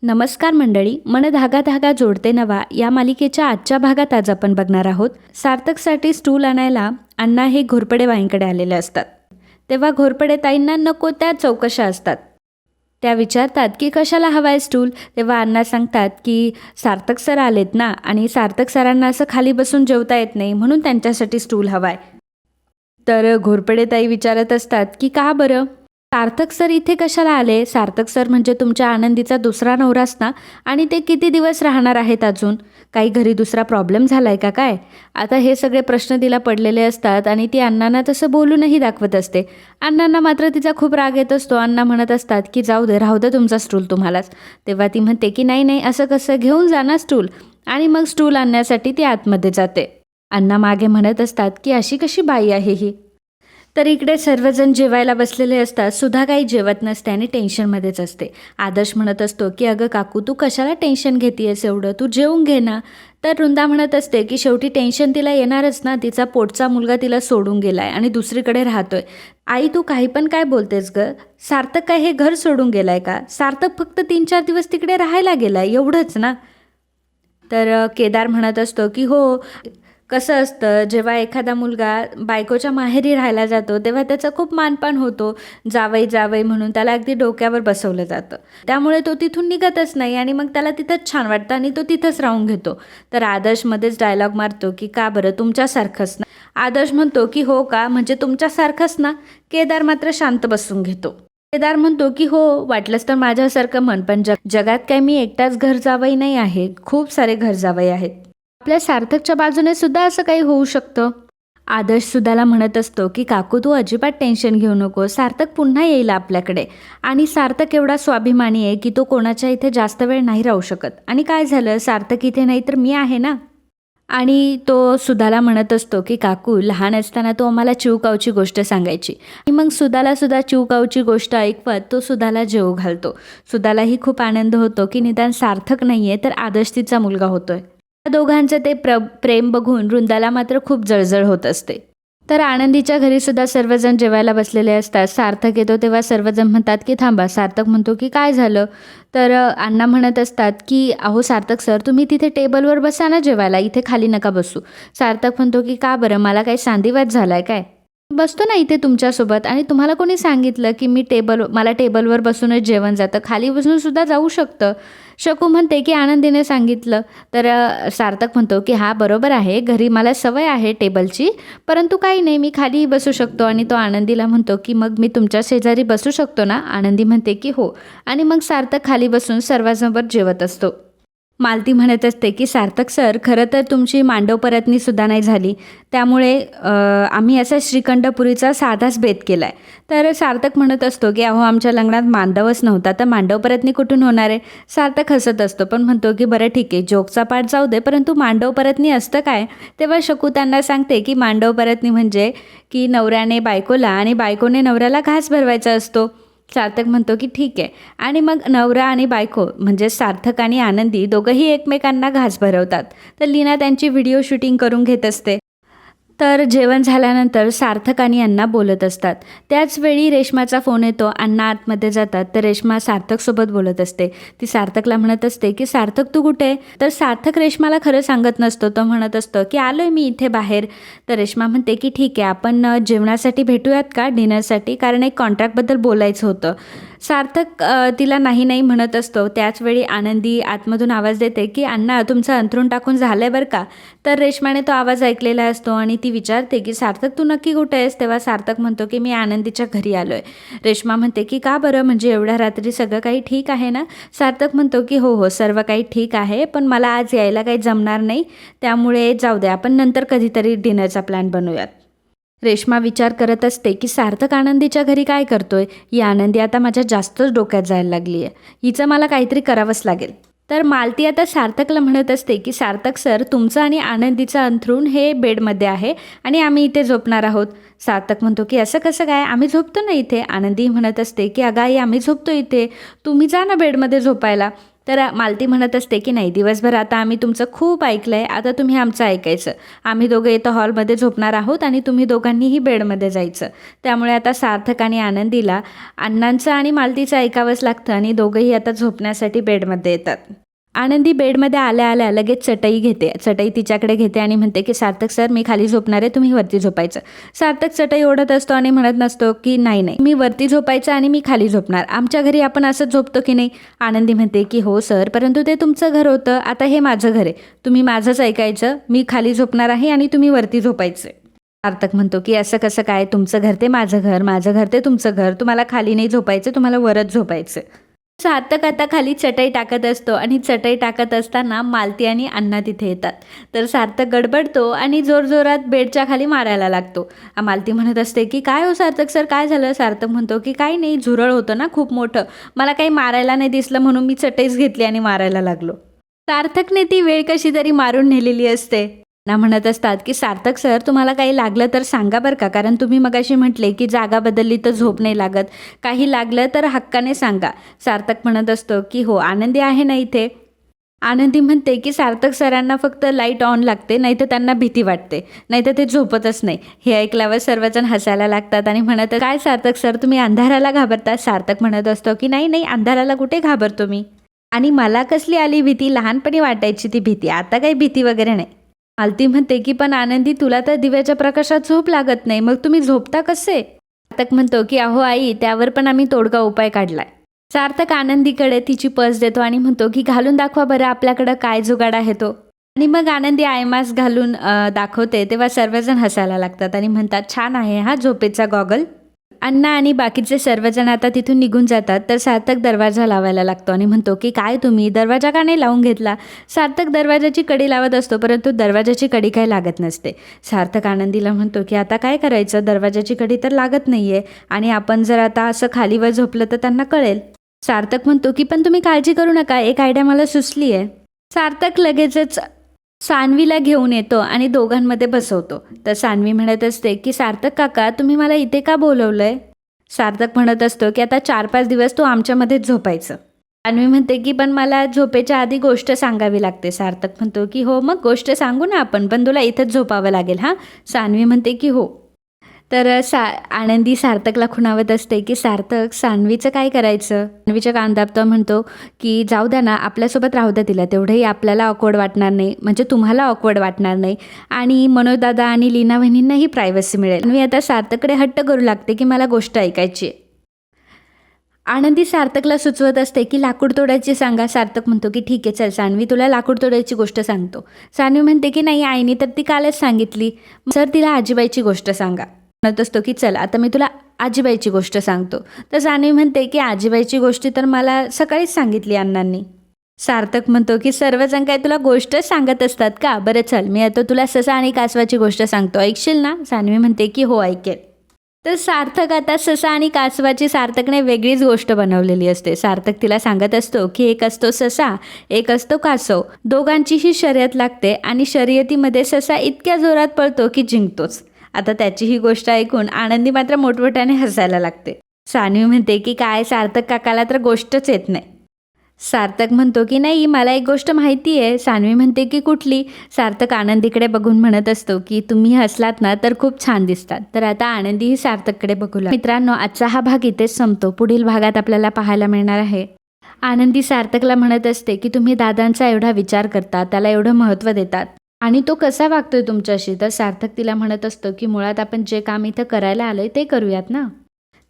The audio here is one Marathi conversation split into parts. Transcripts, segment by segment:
नमस्कार मंडळी, मन धागा धागा जोडते नवा या मालिकेच्या आजच्या भागात आज आपण बघणार आहोत. सार्थकसाठी स्टूल आणायला अण्णा हे घोरपडे बाईंकडे आलेले असतात. तेव्हा घोरपडे ताईंना नको त्या चौकशा असतात. त्या विचारतात की कशाला हवाय स्टूल. तेव्हा अण्णा सांगतात की सार्थक सर आलेत ना, आणि सार्थक सरांना असं खाली बसून जेवता येत नाही, म्हणून त्यांच्यासाठी स्टूल हवाय. तर घोरपडे ताई विचारत असतात की का बरं, सार्थक सर इथे कशाला आले. सार्थक सर म्हणजे तुमच्या आनंदीचा दुसरा नवराच ना, आणि ते किती दिवस राहणार आहेत अजून. काही घरी दुसरा प्रॉब्लेम झाला आहे का काय. आता हे सगळे प्रश्न तिला पडलेले असतात आणि ती अण्णांना तसं बोलूनही दाखवत असते. अण्णांना मात्र तिचा खूप राग येत असतो. अण्णा म्हणत असतात की जाऊ दे, राहू दे तुमचा स्टूल तुम्हालाच. तेव्हा ती म्हणते की नाही नाही, असं कसं, घेऊन जा ना स्टूल. आणि मग स्टूल आणण्यासाठी ती आतमध्ये जाते. अण्णा मागे म्हणत असतात की अशी कशी बाई आहे ही. तर इकडे सर्वजण जेवायला बसलेले असतात. सुधा काही जेवत नसते आणि टेन्शनमध्येच असते. आदर्श म्हणत असतो की अगं काकू, तू कशाला टेन्शन घेतेयस एवढं, तू जेवून घे ना. तर वृंदा म्हणत असते की शेवटी टेन्शन तिला येणारच ना, तिचा पोटचा मुलगा तिला सोडून गेलाय आणि दुसरीकडे राहतोय. आई तू काही पण काय बोलतेस ग. सार्थक काय हे घर सोडून गेलाय का. सार्थक फक्त 3-4 दिवस तिकडे राहायला गेलाय, एवढंच ना. तर केदार म्हणत असतो की हो, कसं असतं, जेव्हा एखादा मुलगा बायकोच्या माहेरी राहायला जातो तेव्हा त्याचा खूप मानपान होतो. जावई जावई म्हणून त्याला अगदी डोक्यावर बसवलं जातं. त्यामुळे तो तिथून निघतच नाही आणि मग त्याला तिथंच छान वाटतं आणि तो तिथंच राहून घेतो. तर आदर्शमध्येच डायलॉग मारतो की का बरं, तुमच्यासारखंच ना. आदर्श म्हणतो की हो का, म्हणजे तुमच्यासारखंच ना. केदार मात्र शांत बसून घेतो. केदार म्हणतो की हो, वाटलंच तर माझ्यासारखं म्हण, पण जगात काय मी एकटाच घर जावई नाही आहे, खूप सारे घर जावई आहेत. आपल्या सार्थकच्या बाजूने सुद्धा असं काही होऊ शकतं. आदर्श सुधाला म्हणत असतो की काकू तू अजिबात टेन्शन घेऊ नको, सार्थक पुन्हा येईल आपल्याकडे. आणि सार्थक एवढा स्वाभिमानी आहे की तो कोणाच्या इथे जास्त वेळ नाही राहू शकत. आणि काय झालं, सार्थक इथे नाही तर मी आहे ना. आणि तो सुधाला म्हणत असतो की काकू, लहान असताना तो आम्हाला चिवकावची गोष्ट सांगायची. आणि मग सुधाला सुद्धा चिवकावची गोष्ट ऐकवत तो सुधाला जेवू घालतो. सुधालाही खूप आनंद होतो की निदान सार्थक नाही आहे तर आदर्श तिचा मुलगा होतोय. या दोघांचं ते प्रेम बघून वृंदाला मात्र खूप जळजळ होत असते. तर आनंदीच्या घरी सुद्धा सर्वजण जेवायला बसलेले असतात. सार्थक येतो तेव्हा सर्वजण म्हणतात की थांबा. सार्थक म्हणतो की काय झालं. तर अण्णा म्हणत असतात की अहो सार्थक सर, तुम्ही तिथे टेबलवर बसा ना जेवायला, इथे खाली नका बसू. सार्थक म्हणतो की का बरं, मला काही सांधिवात झालाय काय. बसतो ना इथे तुमच्यासोबत. आणि तुम्हाला कोणी सांगितलं की मला टेबलवर बसूनच जेवण जातं, खाली बसून सुद्धा जाऊ शकतं. शकू म्हणते की आनंदीने सांगितलं. तर सार्थक म्हणतो की हा बरोबर आहे, घरी मला सवय आहे टेबलची, परंतु काही नाही, मी खालीही बसू शकतो. आणि तो आनंदीला म्हणतो की मग मी तुमच्या शेजारी बसू शकतो ना. आनंदी म्हणते की हो. आणि मग सार्थक खाली बसून सर्वांसोबत जेवत असतो. मालती म्हणत असते की सार्थक सर, खरं तर तुमची मांडव परतनीसुद्धा नाही झाली, त्यामुळे आम्ही असा श्रीखंडपुरीचा साधाच बेत केला आहे. तर सार्थक म्हणत असतो की अहो आमच्या लग्नात मांडवच नव्हता, तर मांडव परतनी कुठून होणार आहे. सार्थक हसत असतो पण म्हणतो की बरं ठीक आहे, जोकचा पाठ जाऊ दे, परंतु मांडव परतनी असतं काय. तेव्हा शकू त्यांना सांगते की मांडव परतनी म्हणजे की नवऱ्याने बायकोला आणि बायकोने नवऱ्याला घास भरवायचा असतो. सार्थक म्हणतो की ठीक आहे. आणि मग नवरा आणि बायको म्हणजे सार्थक आणि आनंदी दोघंही एकमेकांना घास भरवतात. तर लीना त्यांची व्हिडिओ शूटिंग करून घेत असते. तर जेवण झाल्यानंतर सार्थक आणि अण्णा बोलत असतात. त्याचवेळी रेश्माचा फोन येतो. अण्णा आतमध्ये जातात तर रेश्मा सार्थकसोबत बोलत असते. ती सार्थकला म्हणत असते की सार्थक तू कुठे. तर सार्थक रेश्माला खरं सांगत नसतो. तो म्हणत असतो की आलोय मी इथे बाहेर. तर रेश्मा म्हणते की ठीक आहे, आपण जेवणासाठी भेटूयात का, डिनरसाठी, कारण एक कॉन्ट्रॅक्टबद्दल बोलायचं होतं. सार्थक तिला नाही नाही म्हणत असतो. त्याचवेळी आनंदी आतमधून आवाज देते की अण्णा तुमचं अंथरूण टाकून झालंय बरं का. तर रेश्माने तो आवाज ऐकलेला असतो आणि ती विचारते की सार्थक तू नक्की कुठे आहेस. तेव्हा सार्थक म्हणतो की मी आनंदीच्या घरी आलोय. रेश्मा म्हणते की का बरं, म्हणजे एवढ्या रात्री सगळं काही ठीक आहे ना. सार्थक म्हणतो की हो हो, सर्व काही ठीक आहे, पण मला आज यायला काही जमणार नाही, त्यामुळे जाऊ दे, आपण नंतर कधीतरी डिनरचा प्लॅन बनवूयात. रेश्मा विचार करत असते की सार्थक आनंदीच्या घरी काय करतोय. ही आनंदी आता माझ्या जास्तच डोक्यात जायला लागली आहे, हिचं मला काहीतरी करावंच लागेल. तर मालती आता सार्थकला म्हणत असते की सार्थक सर, तुमचं आणि आनंदीचं अंथरूण हे बेडमध्ये आहे आणि आम्ही इथे झोपणार आहोत. सार्थक म्हणतो की असं कसं काय, आम्ही झोपतो ना इथे. आनंदी म्हणत असते की अगं आई, आम्ही झोपतो इथे, तुम्ही जा ना बेडमध्ये झोपायला. तर मालती म्हणत असते की नाही, दिवसभर आता आम्ही तुमचं खूप ऐकलं आहे, आता तुम्ही आमचं ऐकायचं. आम्ही दोघं इथं हॉलमध्ये झोपणार आहोत आणि तुम्ही दोघांनीही बेडमध्ये जायचं. त्यामुळे आता सार्थक आणि आनंदीला अण्णांचं आणि मालतीचं ऐकावंच लागतं आणि दोघंही आता झोपण्यासाठी बेडमध्ये येतात. आनंदी बेडमध्ये आल्या आल्या लगेच चटई तिच्याकडे घेते आणि म्हणते की सार्थक सर, मी खाली झोपणार आहे, तुम्ही वरती झोपायचं. सार्थक चटई ओढत असतो आणि म्हणत नसतो की नाही नाही, मी वरती झोपायचं आणि मी खाली झोपणार. आमच्या घरी आपण असंच झोपतो की नाही. आनंदी म्हणते की हो सर, परंतु ते तुमचं घर होतं, आता हे माझं घर आहे, तुम्ही माझंच ऐकायचं. मी खाली झोपणार आहे आणि तुम्ही वरती झोपायचं. सार्थक म्हणतो की असं कसं काय, तुमचं घर ते माझं घर, माझं घर ते तुमचं घर, तुम्हाला खाली नाही झोपायचं, तुम्हाला वरच झोपायचं. सार्थक आता खाली चटई टाकत असतो आणि चटई टाकत असताना मालती आणि अण्णा तिथे येतात. तर सार्थक गडबडतो आणि जोरजोरात बेडच्या खाली मारायला लागतो. मालती म्हणत असते की काय हो सार्थक सर, काय झालं. सार्थक म्हणतो की काही नाही, झुरळ होतं ना खूप मोठं, मला काही मारायला नाही दिसलं म्हणून मी चटईच घेतली आणि मारायला लागलो. सार्थकने ती वेळ कशी तरी मारून नेलेली असते. ना म्हणत असतात की सार्थक सर, तुम्हाला काही लागलं तर सांगा बरं का, कारण तुम्ही मगाशी म्हटले की जागा बदलली तर झोप नाही लागत, काही लागलं तर हक्काने सांगा. सार्थक म्हणत असतो की हो, आनंदी आहे ना इथे. आनंदी म्हणते की सार्थक सरांना फक्त लाईट ऑन लागते, नाही तर त्यांना भीती वाटते, नाही तर ते झोपतच नाही. हे ऐकल्यावर सर्वजण हसायला लागतात आणि म्हणत काय सार्थक सर, तुम्ही अंधाराला घाबरता. सार्थक म्हणत असतो की नाही नाही, अंधाराला कुठे घाबरतो मी, आणि मला कसली आली भीती, लहानपणी वाटायची ती भीती, आता काही भीती वगैरे नाही. मालती म्हणते की पण आनंदी, तुला तर दिव्याच्या प्रकाशात झोप लागत नाही, मग तुम्ही झोपता कसे. सार्थक म्हणतो की अहो आई, त्यावर पण आम्ही तोडगा उपाय काढलाय. सार्थक आनंदीकडे तिची पर्स देतो आणि म्हणतो की घालून दाखवा बरं आपल्याकडं काय जुगाड आहे तो. आणि मग आनंदी आयमास्क घालून दाखवते, तेव्हा सर्वजण हसायला लागतात आणि म्हणतात छान आहे हा झोपेचा गॉगल. अण्णा आणि बाकीचे सर्वजण आता तिथून निघून जातात. तर सार्थक दरवाजा लावायला लागतो आणि म्हणतो की काय तुम्ही दरवाजा का नाही लावून घेतला. सार्थक दरवाजाची कडी लावत असतो, परंतु दरवाजाची कडी काही लागत नसते. सार्थक आनंदीला म्हणतो की आता काय करायचं, दरवाजाची कडी तर लागत नाही आहे आणि आपण जर आता असं खालीवर झोपलं तर त्यांना कळेल. सार्थक म्हणतो की पण तुम्ही काळजी करू नका, एक आयडिया मला सुचली आहे. सार्थक लगेचच सान्वीला घेऊन येतो आणि दोघांमध्ये बसवतो. तर सान्वी म्हणत असते की सार्थक काका, तुम्ही मला इथे का बोलवलंय. सार्थक म्हणत असतो की आता 4-5 दिवस तू आमच्यामध्येच झोपायचं. सान्वी म्हणते की पण मला झोपेच्या आधी गोष्ट सांगावी लागते. सार्थक म्हणतो की हो, मग गोष्ट सांगू ना आपण, पण तुला इथंच झोपावं लागेल हां. सान्वी म्हणते की हो. तर आनंदी सार्थकला खुणावत असते की सार्थक, सान्वीचं काय करायचं. सान्वीच्या कान दाबतो, म्हणतो की जाऊ द्या ना, आपल्यासोबत राहू द्या तिला, तेवढंही आपल्याला ऑकवर्ड वाटणार नाही, म्हणजे तुम्हाला ऑकवर्ड वाटणार नाही आणि मनोजदादा आणि लीना वहिनींनाही प्रायव्हसी मिळेल. मी आता सार्थककडे हट्ट करू लागते की मला गोष्ट ऐकायची आहे. आनंदी सार्थकला सुचवत असते की लाकूड तोडायची सांगा. सार्थक म्हणतो की ठीक आहे चल सान्वी, तुला लाकूड तोडायची गोष्ट सांगतो. सान्वी म्हणते की नाही आईनी तर ती कालच सांगितली, सर तिला आजीबाईची गोष्ट सांगा. म्हणत असतो की चल आता मी तुला आजीबाईची गोष्ट सांगतो. तर सान्वी म्हणते की आजीबाईची गोष्टी तर मला सकाळीच सांगितली अण्णांनी. सार्थक म्हणतो की सर्वजण काय तुला गोष्टच सांगत असतात का. बरं चल, मी आता तुला ससा आणि कासवाची गोष्ट सांगतो, ऐकशील ना. सान्वी म्हणते की हो ऐकेल. तर सार्थक आता ससा आणि कासवाची सार्थकने वेगळीच गोष्ट बनवलेली असते. सार्थक तिला सांगत असतो की एक असतो ससा, एक असतो कासव, दोघांचीही शर्यत लागते आणि शर्यतीमध्ये ससा इतक्या जोरात पळतो की जिंकतोच. आता त्याची ही गोष्ट ऐकून आनंदी मात्र मोठमोठ्याने हसायला लागते. सान्वी म्हणते की काय सार्थक काकाला तर गोष्टच येत नाही. सार्थक म्हणतो की नाही मला एक गोष्ट माहिती आहे. सान्वी म्हणते की कुठली. सार्थक आनंदीकडे बघून म्हणत असतो की तुम्ही हसलात ना तर खूप छान दिसतात. तर आता आनंदीही सार्थककडे बघू लागते. मित्रांनो, आजचा हा भाग इथेच संपतो. पुढील भागात आपल्याला पाहायला मिळणार आहे. आनंदी सार्थकला म्हणत असते की तुम्ही दादांचा एवढा विचार करता, त्याला एवढं महत्त्व देतात आणि तो कसा वागतोय तुमच्याशी. तर सार्थक तिला म्हणत असतो की मुळात आपण जे काम इथं करायला आलोय ते करूयात ना.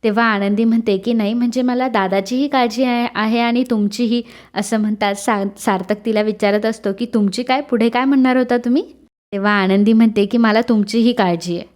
तेव्हा आनंदी म्हणते की नाही, म्हणजे मला दादाचीही काळजी आहे आणि तुमचीही. असं म्हणतात. सार्थक तिला विचारत असतो की तुमची काय, पुढे काय म्हणणार होता तुम्ही. तेव्हा आनंदी म्हणते की मला तुमचीही काळजी आहे.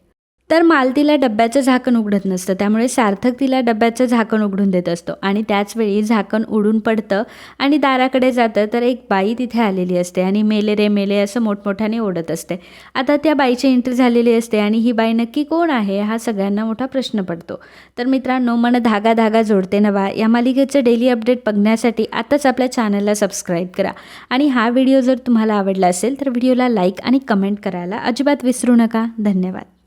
तर मालतीला डब्याचं झाकण उघडत नसतं, त्यामुळे सार्थक तिला डब्याचं झाकण उघडून देत असतो आणि त्याचवेळी झाकण उडून पडतं आणि दाराकडे जातं. तर एक बाई तिथे आलेली असते आणि मेले रे मेले असं मोठमोठ्याने ओढत असते. आता त्या बाईची एंट्री झालेली असते आणि ही बाई नक्की कोण आहे हा सगळ्यांना मोठा प्रश्न पडतो. तर मित्रांनो, मन धागा धागा जोडते नवा या मालिकेचं डेली अपडेट बघण्यासाठी आताच आपल्या चॅनलला सबस्क्राईब करा आणि हा व्हिडिओ जर तुम्हाला आवडला असेल तर व्हिडिओला लाईक आणि कमेंट करायला अजिबात विसरू नका. धन्यवाद.